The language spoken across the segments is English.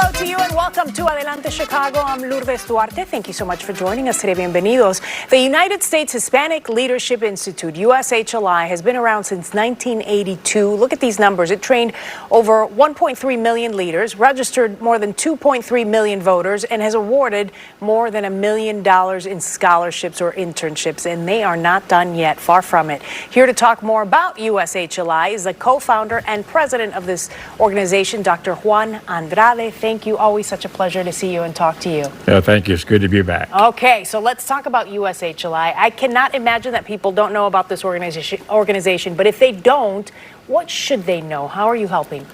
Hello to you and welcome to Adelante Chicago. I'm Lourdes Duarte. Thank you so much for joining us today. Bienvenidos. The United States Hispanic Leadership Institute, USHLI, has been around since 1982. Look at these numbers. It trained over 1.3 million leaders, registered more than 2.3 million voters, and has awarded more than $1 million in scholarships or internships. And they are not done yet, far from it. Here to talk more about USHLI is the co-founder and president of this organization, Dr. Juan Andrade. Thank you. Always such a pleasure to see you and talk to you. Yeah, thank you. It's good to be back. Okay, so let's talk about USHLI. I cannot imagine that people don't know about this organization, but if they don't, what should they know? How are you helping?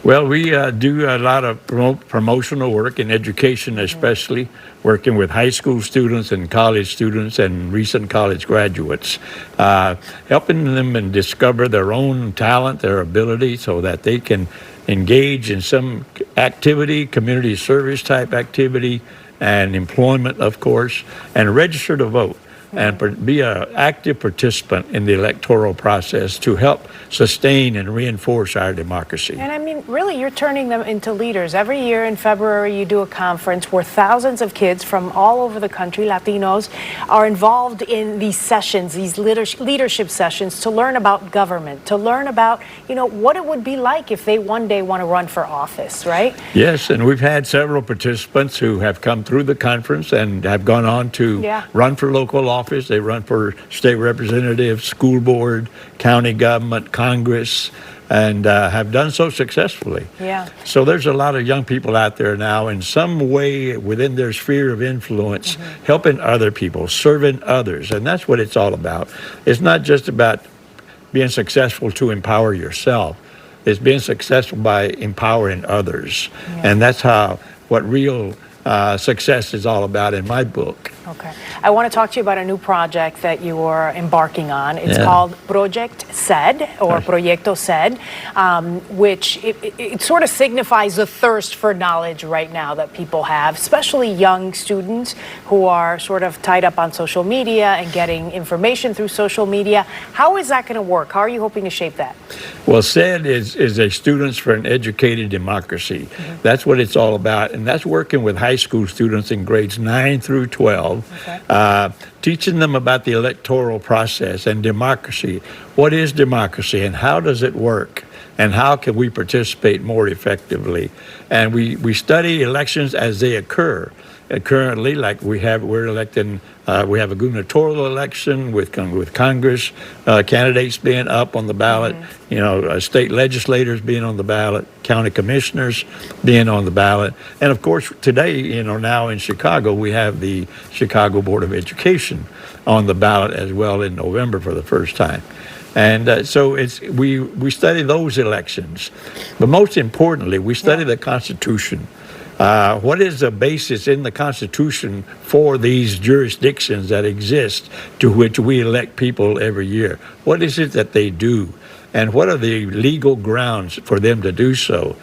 Well, we do a lot of promotional work in education, especially working with high school students and college students and recent college graduates, helping them and discover their own talent, their ability, so that they can engage in some activity, community service type activity, and employment, of course, and register to vote and be an active participant in the electoral process to help sustain and reinforce our democracy. And I mean, really, you're turning them into leaders. Every year in February, you do a conference where thousands of kids from all over the country, Latinos, are involved in these sessions, these leadership sessions, to learn about government, to learn about, what it would be like if they one day want to run for office, right? Yes, and we've had several participants who have come through the conference and have gone on to run for local office. They run for state representative, school board, county government, Congress, and have done so successfully. Yeah. So there's a lot of young people out there now in some way within their sphere of influence, helping other people, serving others. And that's what it's all about. It's not just about being successful to empower yourself. It's being successful by empowering others. Yeah. And that's what real success is all about in my book. Okay. I want to talk to you about a new project that you are embarking on. It's called Project SED, or Proyecto SED, which it sort of signifies the thirst for knowledge right now that people have, especially young students who are sort of tied up on social media and getting information through social media. How is that going to work? How are you hoping to shape that? Well, SED is a Students for an Educated Democracy. That's what it's all about, and that's working with high school students in grades 9 through 12. Teaching them about the electoral process and democracy. What is democracy and how does it work? And how can we participate more effectively? And we study elections as they occur. Currently, like we're electing, we have a gubernatorial election with Congress, candidates being up on the ballot, state legislators being on the ballot, county commissioners being on the ballot. And of course, today, now in Chicago, we have the Chicago Board of Education on the ballot as well in November for the first time. And so we study those elections. But most importantly, we study the Constitution. What is the basis in the Constitution for these jurisdictions that exist to which we elect people every year? What is it that they do? And what are the legal grounds for them to do so?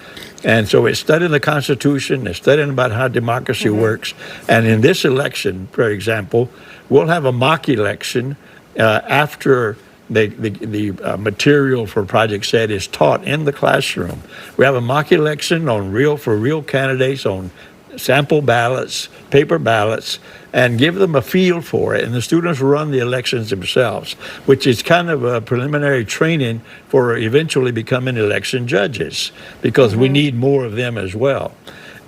And so it's studying the Constitution, it's studying about how democracy works. And in this election, for example, we'll have a mock election after the material for Project SED is taught in the classroom. We have a mock election for real candidates on sample ballots, paper ballots, and give them a feel for it. And the students run the elections themselves, which is kind of a preliminary training for eventually becoming election judges, because we need more of them as well.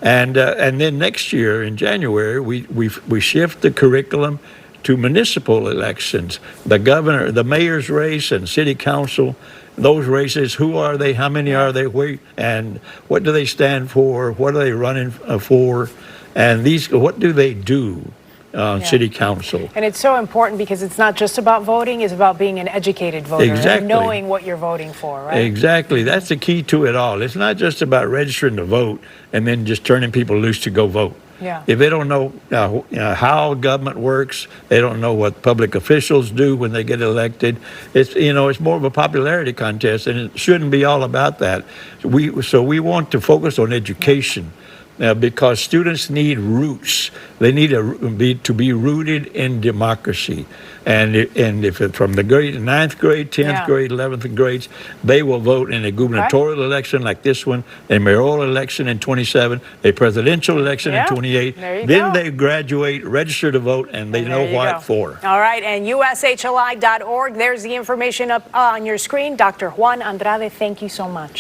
And then next year in January, we shift the curriculum to municipal elections, the governor, the mayor's race, and city council. Those races, who are they, how many are they, and what do they stand for, what are they running for, and what do they do on city council. And it's so important because it's not just about voting, it's about being an educated voter and knowing what you're voting for, right? Exactly. That's the key to it all. It's not just about registering to vote and then just turning people loose to go vote. Yeah. If they don't know how government works, they don't know what public officials do when they get elected. It's more of a popularity contest, and it shouldn't be all about that. So we want to focus on education, because students need roots. They need to be rooted in democracy. And if it's from the ninth grade, 10th grade, 11th grades, they will vote in a gubernatorial election like this one, a mayoral election in 27, a presidential election in 28. Then they graduate, register to vote, and they know what for. All right, and USHLI.org, there's the information up on your screen. Dr. Juan Andrade, thank you so much.